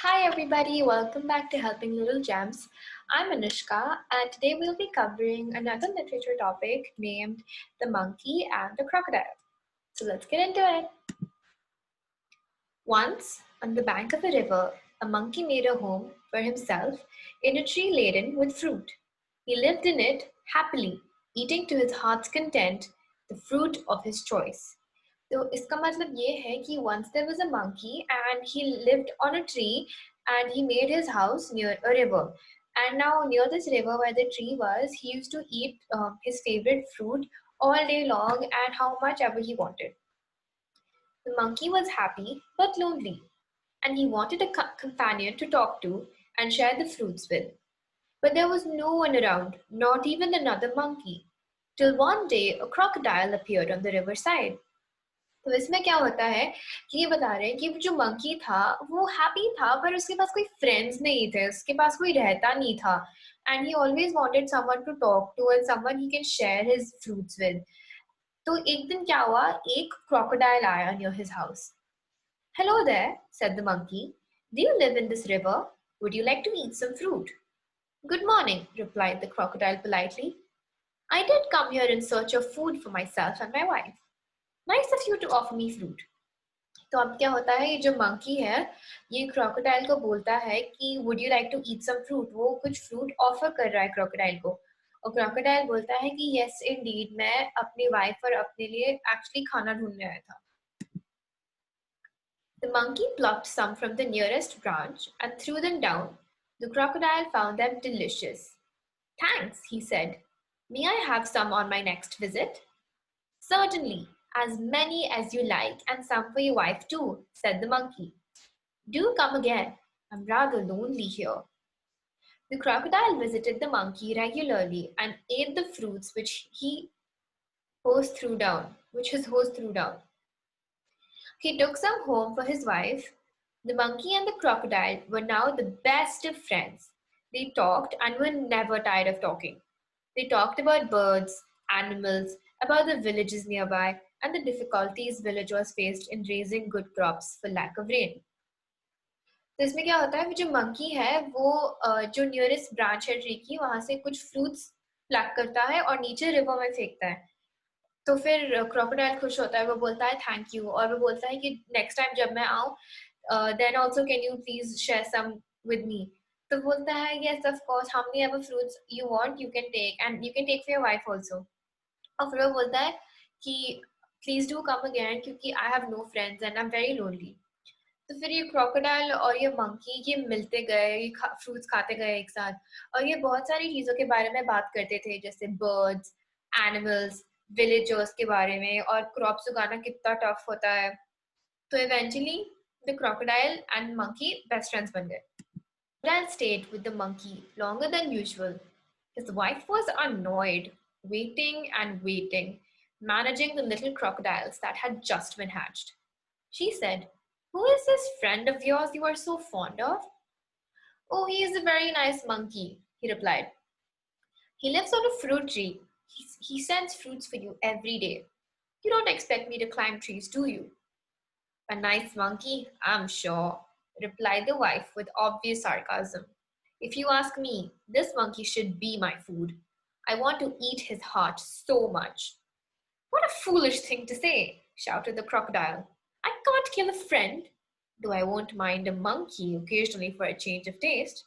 Hi everybody, welcome back to Helping Little Gems. I'm Anushka and today we'll be covering another literature topic named The Monkey and the Crocodile. So let's get into it. Once, on the bank of a river, a monkey made a home for himself in a tree laden with fruit. He lived in it happily, eating to his heart's content the fruit of his choice. तो इसका मतलब ये है कि once there was a monkey and he lived on a tree and he made his house near a river. And now near this river where the tree was, he used to eat his favorite fruit all day long and how much ever he wanted. The monkey was happy but lonely, and he wanted a companion to talk to and share the fruits with. But there was no one around, not even another monkey, till one day a crocodile appeared on the riverside. तो इसमें क्या होता है कि ये बता रहे हैं कि जो मंकी था वो हैप्पी था पर उसके पास कोई फ्रेंड्स नहीं थे, उसके पास कोई रहता नहीं था, and he always wanted someone to talk to and someone he can share his fruits with. तो एक दिन क्या हुआ, एक crocodile आया near his house. Hello there, said the monkey. Do you live in this river? Would you like to eat some fruit? Good morning, replied the crocodile politely. I did come here in search of food for myself and my wife. Nice of you to offer me fruit. तो अब क्या होता है, ये जो monkey है ये crocodile को बोलता है कि would you like to eat some fruit. वो कुछ फ्रूट ऑफर कर रहा है क्रोकोडाइल को और क्रोकोडाइल बोलता है कि यस इंडीड, मैं अपनी वाइफ और अपने लिए एक्चुअली खाना ढूंढने आया था. The monkey plucked some from the nearest branch and threw them down. The crocodile found them delicious. Thanks, he said. May I have some on my next visit? Certainly, as many as you like, and some for your wife too, said the monkey. Do come again. I'm rather lonely here. The crocodile visited the monkey regularly and ate the fruits which his host threw down. He took some home for his wife. The monkey and the crocodile were now the best of friends. They talked and were never tired of talking. They talked about birds, animals, about the villages nearby, and the difficulties villagers faced in raising good crops for lack of rain. तो इसमें क्या होता है कि जो monkey है वो जो नियरेस्ट ब्रांच है ट्री की वहां से कुछ फ्रूट्स प्लक करता है और नीचे रिवर में फेंकता है. तो फिर क्रोकोडाइल खुश होता है, वो बोलता है थैंक यू और वो बोलता है कि नेक्स्ट टाइम जब मैं आऊँ then also can you please share some with me. तो बोलता है yes of course, how many ever fruits you want you can take and you can take for your wife also. और फिर वो बोलता है कि प्लीज डू कम अगेन क्योंकि I have no friends and I am very lonely. तो फिर ये क्रोकोडाइल और ये मंकी ये मिलते गए, ये फ्रूट्स खाते गए एक साथ और ये बहुत सारी चीजों के बारे में बात करते थे जैसे बर्ड्स, एनिमल्स, विलेजर्स के बारे में और क्रॉप्स उगाना कितना टफ होता है. तो eventually the crocodile and monkey best friends बन गए. Crocodile stayed with the monkey longer than usual. His wife was annoyed, waiting, managing the little crocodiles that had just been hatched. She said, "Who is this friend of yours you are so fond of?" "Oh, he is a very nice monkey," he replied. "He lives on a fruit tree. He sends fruits for you every day. You don't expect me to climb trees, do you?" "A nice monkey, I'm sure," replied the wife with obvious sarcasm. "If you ask me, this monkey should be my food. I want to eat his heart so much." "What a foolish thing to say," shouted the crocodile. "I can't kill a friend, though I won't mind a monkey occasionally for a change of taste."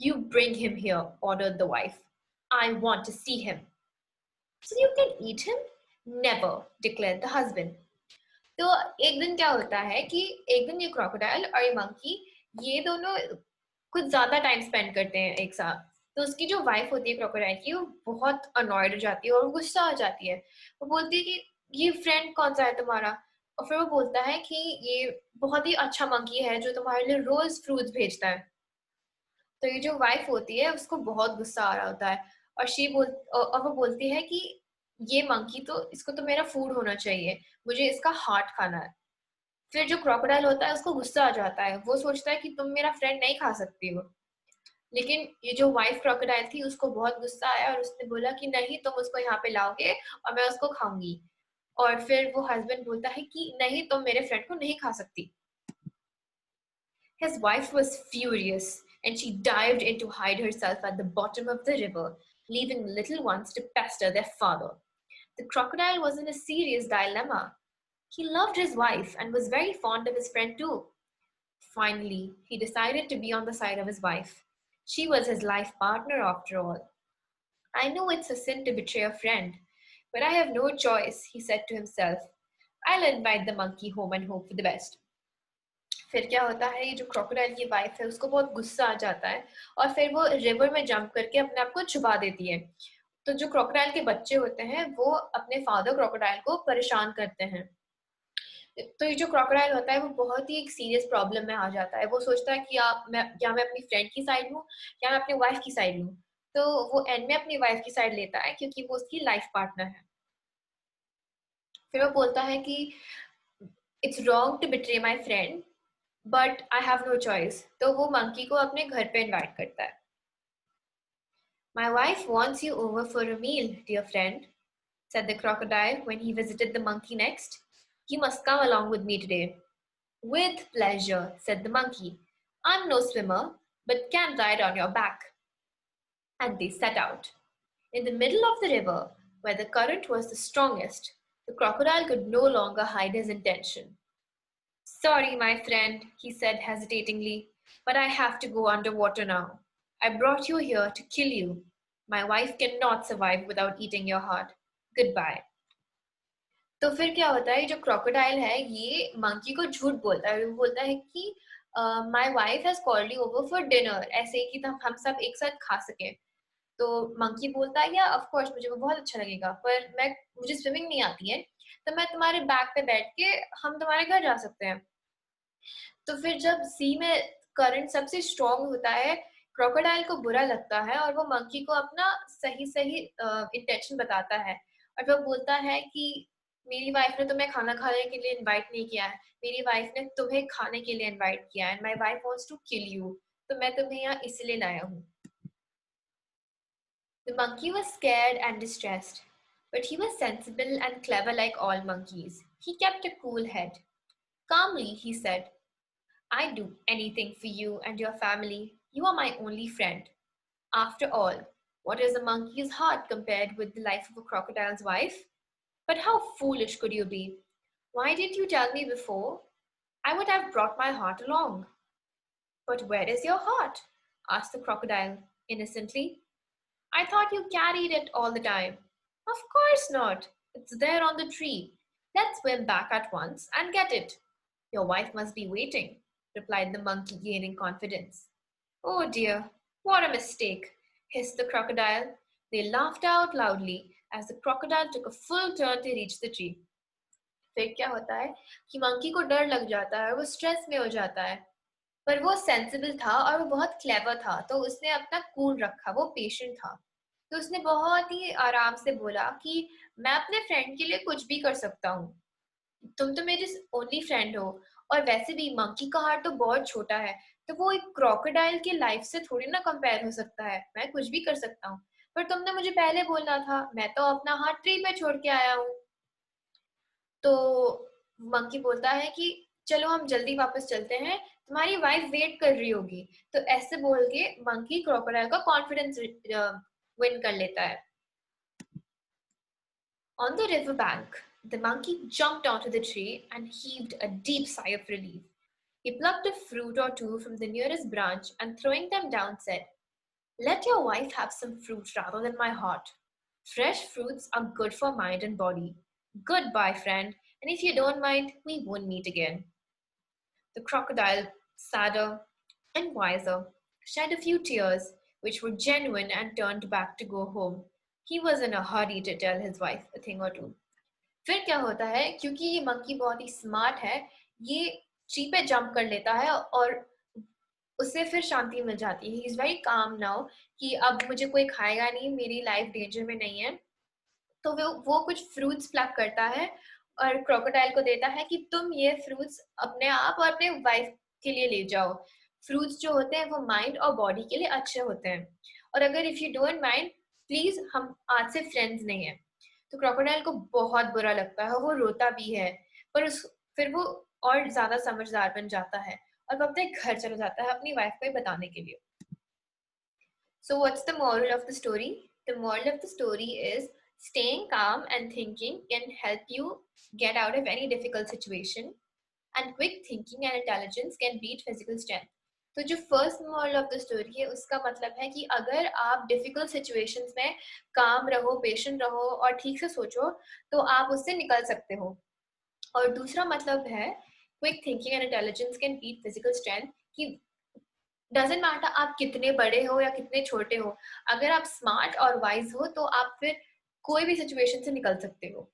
"You bring him here," ordered the wife. "I want to see him." "So you can eat him?" "Never," declared the husband. तो एक दिन क्या होता है कि एक दिन ये क्रोकोडाइल और ये मंकी ये दोनों कुछ ज्यादा टाइम स्पेंड करते हैं एक साथ. तो उसकी जो वाइफ होती है क्रोकोडाइल की वो बहुत अनॉयड हो जाती है और गुस्सा आ जाती है. वो बोलती है कि ये फ्रेंड कौन सा है तुम्हारा. और फिर वो बोलता है कि ये बहुत ही अच्छा मंकी है जो तुम्हारे लिए रोज फ्रूट्स भेजता है. तो ये जो वाइफ होती है उसको बहुत गुस्सा आ रहा होता है और वो बोलती है कि ये मंकी तो इसको तो मेरा फूड होना चाहिए, मुझे इसका हार्ट खाना है. फिर जो क्रोकोडाइल होता है उसको गुस्सा आ जाता है, वो सोचता है कि तुम मेरा फ्रेंड नहीं खा सकती हो. लेकिन ये जो वाइफ क्रोकोडाइल थी उसको बहुत गुस्सा आया और उसने बोला कि नहीं तुम उसको यहाँ पे लाओगे और मैं उसको खाऊंगी. और फिर वो हस्बैंड बोलता है कि नहीं तुम मेरे फ्रेंड को नहीं खा सकती. His wife was furious, and she dived in to hide herself at the bottom of the river, leaving the little ones to pester their father. The crocodile was in a serious dilemma. He loved his wife and was very fond of his friend too. Finally, he decided to be on the side of his wife. She was his life partner after all. I know it's a sin to betray a friend, but I have no choice, he said to himself. I'll invite the monkey home and hope for the best. फिर क्या होता है, ये जो crocodile की wife है उसको बहुत गुस्सा आ जाता है और फिर वो रिवर में जंप करके अपने आप को छुपा देती है. तो जो क्रोकोडाइल के बच्चे होते हैं वो अपने फादर क्रोकोडाइल को परेशान करते हैं. तो ये जो क्रोकोडाइल होता है वो बहुत ही एक सीरियस प्रॉब्लम में आ जाता है. वो सोचता है कि मैं अपनी फ्रेंड की साइड लूं या मैं अपनी वाइफ की साइड लूं. तो वो एंड में अपनी वाइफ की साइड लेता है क्योंकि वो उसकी लाइफ पार्टनर है. फिर वो बोलता है कि it's wrong to betray my friend but I have no choice. तो वो मंकी को अपने घर पे इनवाइट करता है. My wife wants you over for a meal, dear friend, said the crocodile when he visited the monkey next. You must come along with me today. With pleasure, said the monkey. I'm no swimmer, but can ride on your back. And they set out. In the middle of the river, where the current was the strongest, the crocodile could no longer hide his intention. Sorry, my friend, he said hesitatingly, but I have to go underwater now. I brought you here to kill you. My wife cannot survive without eating your heart. Goodbye. तो फिर क्या होता है, जो crocodile है ये monkey को झूठ बोलता है. वो बोलता है कि my wife has called you over for dinner, ऐसे कि हम सब एक साथ खा सके. तो मंकी बोलता है या ऑफ कोर्स मुझे वो बहुत अच्छा लगेगा, पर मुझे स्विमिंग नहीं आती है, तो मैं तुम्हारे बैक पे बैठ के हम तुम्हारे घर जा सकते हैं. तो फिर जब सी में करंट सबसे स्ट्रॉन्ग होता है, क्रोकोडाइल को बुरा लगता है और वो मंकी को अपना सही सही इंटेंशन बताता है. और वो बोलता है कि मेरी वाइफ ने तुम्हें खाना खाने के लिए इनवाइट नहीं किया है, मेरी वाइफ ने तुम्हें खाने के लिए इनवाइट किया है. My wife wants to kill you, तो मैं तुम्हें यहाँ इसलिए लाया हूँ. The monkey was scared and distressed, but he was sensible and clever like all monkeys. He kept a cool head. Calmly, he said, I'd do anything for you and your family. You are my only friend. After all, what is a monkey's heart compared with the life of a crocodile's wife? But how foolish could you be? Why didn't you tell me before? I would have brought my heart along. But where is your heart? Asked the crocodile innocently. I thought you carried it all the time. Of course not. It's there on the tree. Let's swim back at once and get it. Your wife must be waiting, replied the monkey, gaining confidence. Oh dear, what a mistake, hissed the crocodile. They laughed out loudly as the crocodile took a full turn to reach the tree. फिर क्या होता है कि monkey को डर लग जाता है, वो स्ट्रेस में हो जाता है, पर वो सेंसिबल था और वो बहुत क्लेवर था, तो उसने अपना कूल रखा, वो पेशेंट था. तो उसने बहुत ही आराम से बोला कि मैं अपने फ्रेंड के लिए कुछ भी कर सकता हूँ, तुम तो मेरी ओनली फ्रेंड हो, और वैसे भी मंकी का हार्ट तो बहुत छोटा है, तो वो एक क्रोकोडाइल की लाइफ से थोड़ी ना कंपेयर हो सकता है. मैं कुछ भी कर सकता हूँ, पर तुमने मुझे पहले बोलना था, मैं तो अपना हार्ट ट्री पे छोड़ के आया हूँ. तो मंकी बोलता है कि चलो हम जल्दी वापस चलते हैं, तुम्हारी वाइफ वेट कर रही होगी. तो ऐसे बोल के मंकी क्रोकोडाइल का कॉन्फिडेंस विन कर लेता है. On the river bank, the monkey jumped onto the tree and heaved a deep sigh of relief. He plucked a fruit or two from the nearest branch and throwing them down said, Let your wife have some fruit rather than my heart. Fresh fruits are good for mind and body. Goodbye, friend, and if you don't mind, we won't meet again. The crocodile, sadder and wiser, shed a few tears, which were genuine, and turned back to go home. He was in a hurry to tell his wife a thing or two. फिर क्या होता है, क्योंकि ये monkey बहुत ही smart है, ये tree पे जंप कर लेता है और उससे फिर शांति मिल जाती है. He is very calm now कि अब मुझे कोई खाएगा नहीं, मेरी लाइफ डेंजर में नहीं है. तो वो कुछ फ्रूट्स प्लक करता है और क्रोकोडाइल को देता है कि तुम ये फ्रूट्स अपने आप और अपने वाइफ के लिए ले जाओ. फ्रूट्स जो होते हैं वो माइंड और बॉडी के लिए अच्छे होते हैं, और अगर if you don't mind please हम आज से फ्रेंड्स नहीं है. तो क्रोकोडाइल को बहुत बुरा लगता है, वो रोता भी है, पर फिर वो और ज्यादा समझदार बन जाता है और वो अपने घर चला जाता है अपनी वाइफ को बताने के लिए. So what's the moral of the story? The moral of the story is staying calm and thinking can help you get out of any difficult situation, and quick thinking and intelligence can beat physical strength. तो जो first moral of the story है उसका मतलब है कि अगर आप difficult situations में काम रहो, पेशेंट रहो और ठीक से सोचो तो आप उससे निकल सकते हो. और दूसरा मतलब है quick thinking and intelligence can beat physical strength, कि डजेंट मैटर आप कितने बड़े हो या कितने छोटे हो, अगर आप स्मार्ट और वाइज हो तो आप फिर कोई भी सिचुएशन से निकल सकते हो.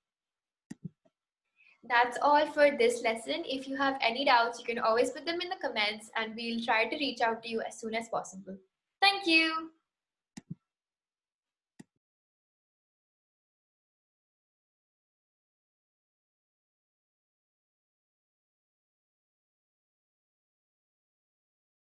That's all for this lesson. If you have any doubts, you can always put them in the comments and we'll try to reach out to you as soon as possible. Thank you.